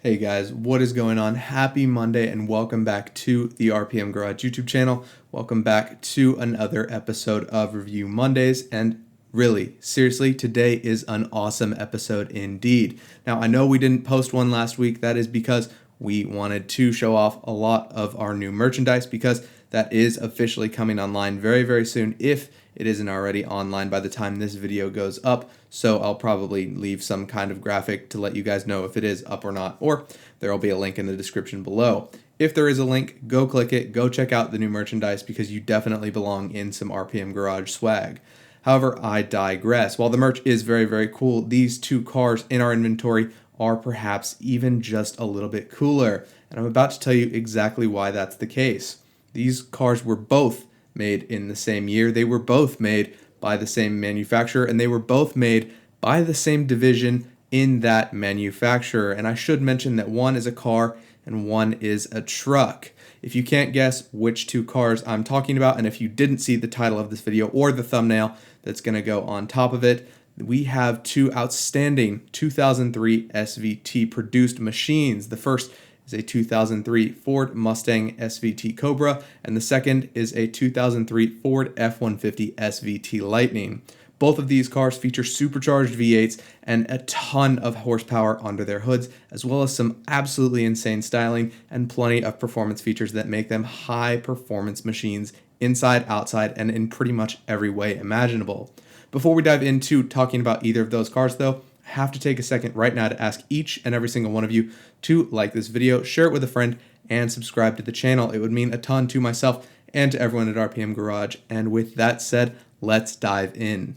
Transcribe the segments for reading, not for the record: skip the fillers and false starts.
Hey guys, what is going on? Happy Monday and welcome back to the RPM Garage YouTube channel. Welcome back to another episode of Review Mondays, and really, seriously, today is an awesome episode indeed. Now, I know we didn't post one last week. That is because we wanted to show off a lot of our new merchandise because that is officially coming online very, very soon if it isn't already online by the time this video goes up. So I'll probably leave some kind of graphic to let you guys know if it is up or not, or there will be a link in the description below. If there is a link, go click it, go check out the new merchandise because you definitely belong in some RPM Garage swag. However, I digress. While the merch is very, very cool, these two cars in our inventory are perhaps even just a little bit cooler. And I'm about to tell you exactly why that's the case. These cars were both made in the same year. They were both made by the same manufacturer, and they were both made by the same division in that manufacturer. And I should mention that one is a car and one is a truck. If you can't guess which two cars I'm talking about, and if you didn't see the title of this video or the thumbnail that's going to go on top of it, we have two outstanding 2003 SVT produced machines. The first is a 2003 Ford Mustang SVT Cobra, and the second is a 2003 Ford F-150 SVT Lightning. Both of these cars feature supercharged V8s and a ton of horsepower under their hoods, as well as some absolutely insane styling and plenty of performance features that make them high-performance machines inside, outside, and in pretty much every way imaginable. Before we dive into talking about either of those cars, though, I have to take a second right now to ask each and every single one of you to like this video, share it with a friend, and subscribe to the channel. It would mean a ton to myself and to everyone at RPM Garage. And with that said, let's dive in.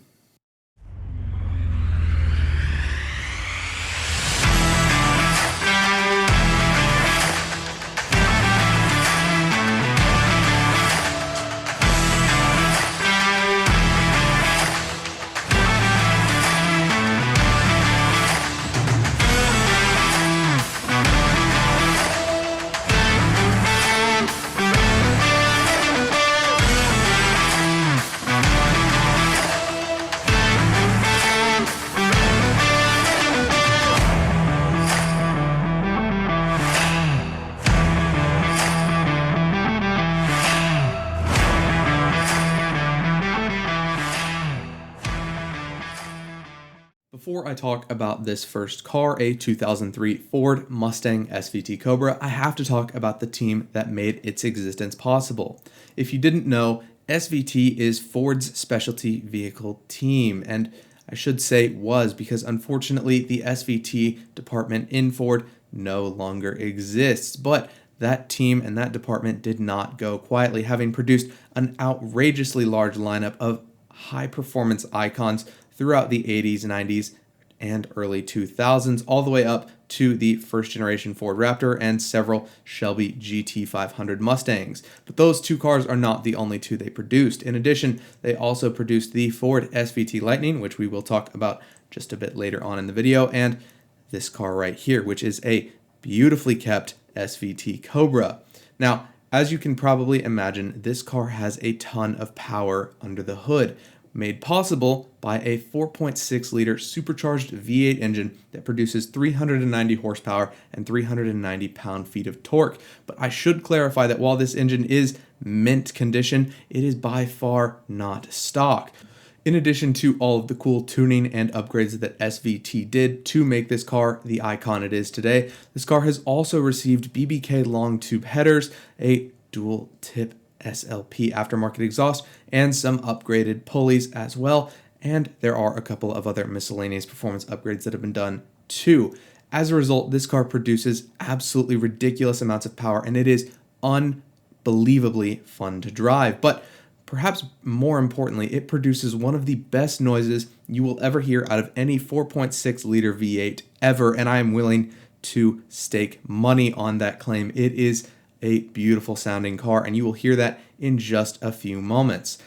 Before I talk about this first car, a 2003 Ford Mustang SVT Cobra, I have to talk about the team that made its existence possible. If you didn't know, SVT is Ford's specialty vehicle team, and I should say was because unfortunately the SVT department in Ford no longer exists, but that team and that department did not go quietly, having produced an outrageously large lineup of high-performance icons throughout the 80s, 90s, and early 2000s, all the way up to the first generation Ford Raptor and several Shelby GT500 Mustangs. But those two cars are not the only two they produced. In addition, they also produced the Ford SVT Lightning, which we will talk about just a bit later on in the video, and this car right here, which is a beautifully kept SVT Cobra. Now, as you can probably imagine, this car has a ton of power under the hood, made possible by a 4.6 liter supercharged V8 engine that produces 390 horsepower and 390 pound-feet of torque. But I should clarify that while this engine is mint condition, it is by far not stock. In addition to all of the cool tuning and upgrades that SVT did to make this car the icon it is today, this car has also received BBK long tube headers, a dual tip SLP aftermarket exhaust, and some upgraded pulleys as well, and there are a couple of other miscellaneous performance upgrades that have been done too. As a result, this car produces absolutely ridiculous amounts of power, and it is unbelievably fun to drive. But perhaps more importantly, it produces one of the best noises you will ever hear out of any 4.6 liter V8 ever, and I am willing to stake money on that claim. It is a beautiful sounding car, and you will hear that in just a few moments.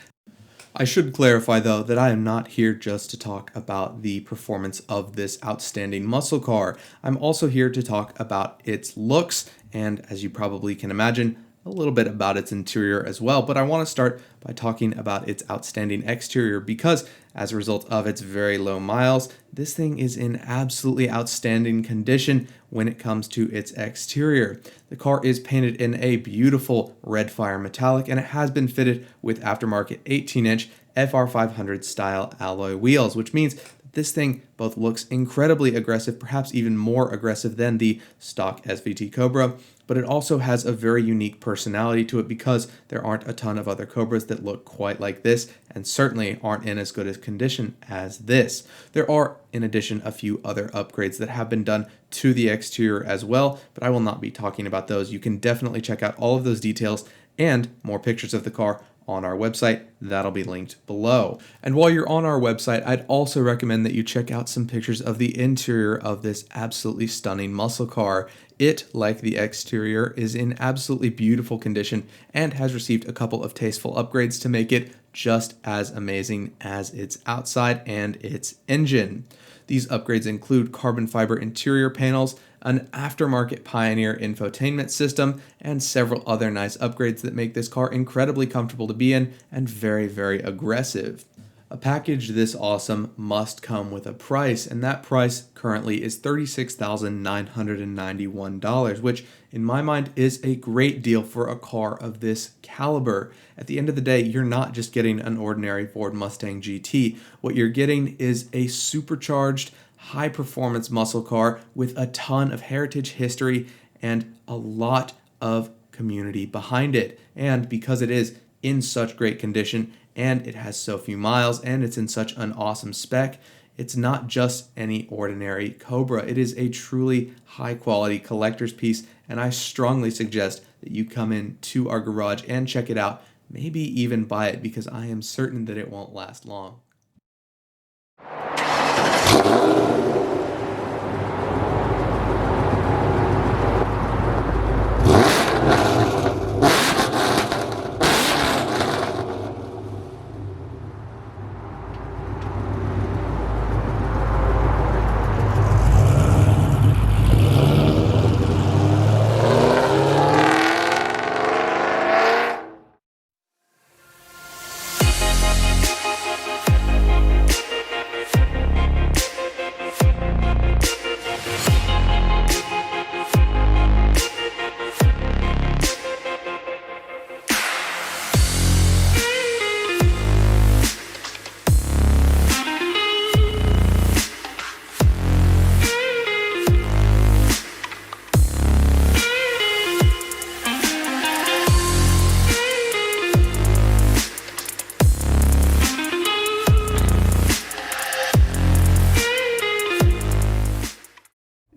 I should clarify though that I am not here just to talk about the performance of this outstanding muscle car. I'm also here to talk about its looks and, as you probably can imagine, a little bit about its interior as well, but I want to start by talking about its outstanding exterior because as a result of its very low miles, this thing is in absolutely outstanding condition when it comes to its exterior. The car is painted in a beautiful red fire metallic, and it has been fitted with aftermarket 18-inch FR500 style alloy wheels, which means this thing both looks incredibly aggressive, perhaps even more aggressive than the stock SVT Cobra, but it also has a very unique personality to it because there aren't a ton of other Cobras that look quite like this and certainly aren't in as good a condition as this. There are, in addition, a few other upgrades that have been done to the exterior as well, but I will not be talking about those. You can definitely check out all of those details and more pictures of the car on our website. That'll be linked below. And while you're on our website, I'd also recommend that you check out some pictures of the interior of this absolutely stunning muscle car. It, like the exterior, is in absolutely beautiful condition and has received a couple of tasteful upgrades to make it just as amazing as its outside and its engine. These upgrades include carbon fiber interior panels, an aftermarket Pioneer infotainment system, and several other nice upgrades that make this car incredibly comfortable to be in and very, very aggressive. A package this awesome must come with a price, and that price currently is $36,991, which in my mind is a great deal for a car of this caliber. At the end of the day, you're not just getting an ordinary Ford Mustang GT. What you're getting is a supercharged, high-performance muscle car with a ton of heritage history and a lot of community behind it. And because it is in such great condition and it has so few miles and it's in such an awesome spec, it's not just any ordinary Cobra. It is a truly high-quality collector's piece, and I strongly suggest that you come in to our garage and check it out, maybe even buy it, because I am certain that it won't last long.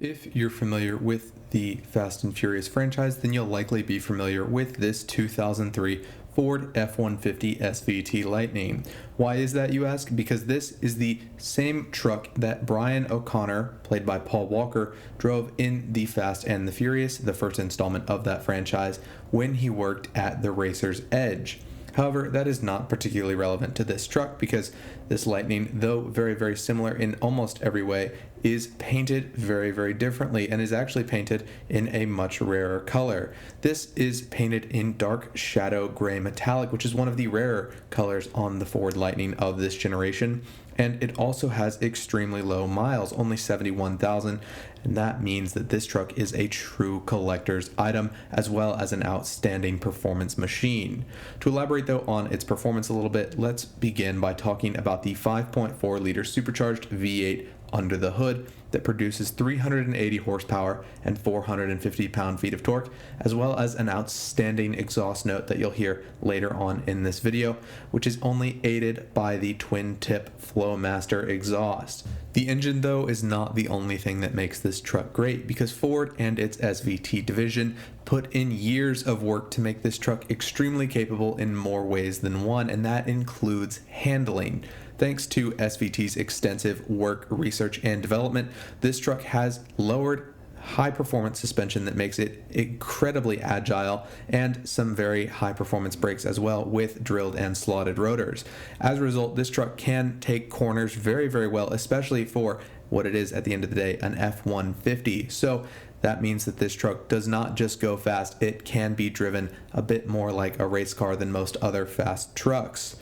If you're familiar with the Fast and Furious franchise, then you'll likely be familiar with this 2003 Ford F-150 SVT Lightning. Why is that, you ask? Because this is the same truck that Brian O'Connor, played by Paul Walker, drove in the Fast and the Furious, the first installment of that franchise, when he worked at the Racer's Edge. However, that is not particularly relevant to this truck because this Lightning, though very, very similar in almost every way, is painted very, very differently and is actually painted in a much rarer color. This is painted in dark shadow gray metallic, which is one of the rarer colors on the Ford Lightning of this generation. And it also has extremely low miles, only 71,000, and that means that this truck is a true collector's item as well as an outstanding performance machine. To elaborate though on its performance a little bit, let's begin by talking about the 5.4 liter supercharged V8 under the hood that produces 380 horsepower and 450 pound-feet of torque, as well as an outstanding exhaust note that you'll hear later on in this video, which is only aided by the twin-tip Flowmaster exhaust. The engine, though, is not the only thing that makes this truck great, because Ford and its SVT division put in years of work to make this truck extremely capable in more ways than one, and that includes handling. Thanks to SVT's extensive work, research, and development, this truck has lowered high-performance suspension that makes it incredibly agile, and some very high-performance brakes as well with drilled and slotted rotors. As a result, this truck can take corners very, very well, especially for what it is at the end of the day, an F-150. So That means that this truck does not just go fast, it can be driven a bit more like a race car than most other fast trucks.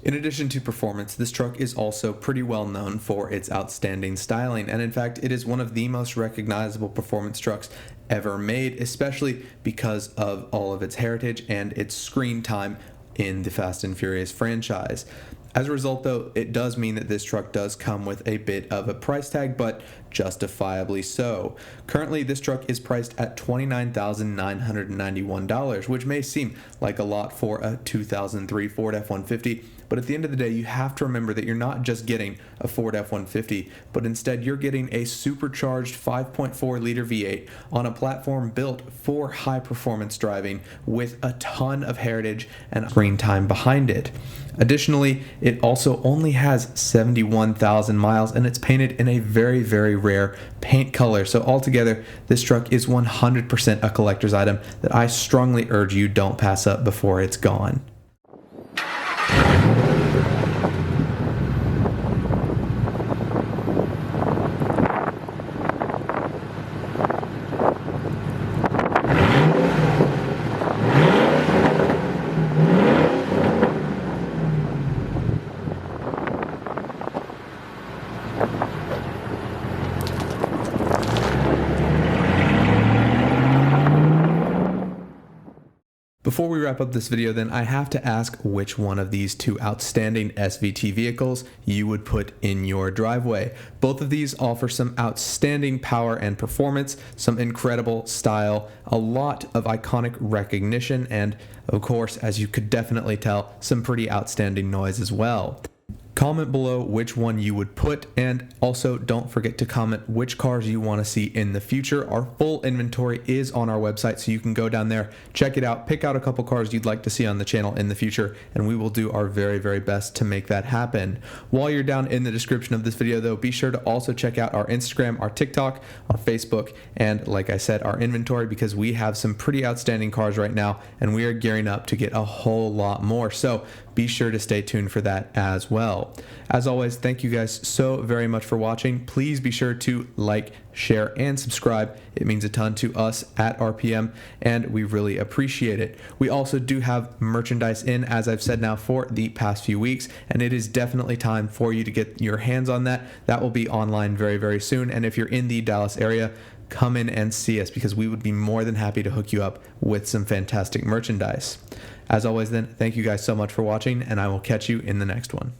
In addition to performance, this truck is also pretty well known for its outstanding styling, and in fact, it is one of the most recognizable performance trucks ever made, especially because of all of its heritage and its screen time in the Fast and Furious franchise. As a result, though, it does mean that this truck does come with a bit of a price tag, but justifiably so. Currently, this truck is priced at $29,991, which may seem like a lot for a 2003 Ford F-150, but at the end of the day, you have to remember that you're not just getting a Ford F-150, but instead you're getting a supercharged 5.4-liter V8 on a platform built for high-performance driving with a ton of heritage and screen time behind it. Additionally, it also only has 71,000 miles, and it's painted in a very, very rare paint color. So altogether, this truck is 100% a collector's item that I strongly urge you don't pass up before it's gone. Before we wrap up this video then, I have to ask which one of these two outstanding SVT vehicles you would put in your driveway. Both of these offer some outstanding power and performance, some incredible style, a lot of iconic recognition, and of course, as you could definitely tell, some pretty outstanding noise as well. Comment below which one you would put, and also don't forget to comment which cars you want to see in the future. Our full inventory is on our website, so you can go down there, check it out, pick out a couple cars you'd like to see on the channel in the future, and we will do our very, very best to make that happen. While you're down in the description of this video though, be sure to also check out our Instagram, our TikTok, our Facebook, and like I said, our inventory, because we have some pretty outstanding cars right now, and we are gearing up to get a whole lot more. So be sure to stay tuned for that as well. As always, thank you guys so very much for watching. Please be sure to like, share, and subscribe. It means a ton to us at RPM, and we really appreciate it. We also do have merchandise in, as I've said now for the past few weeks, and it is definitely time for you to get your hands on that. That will be online very, very soon, and if you're in the Dallas area, come in and see us, because we would be more than happy to hook you up with some fantastic merchandise. As always then, thank you guys so much for watching, and I will catch you in the next one.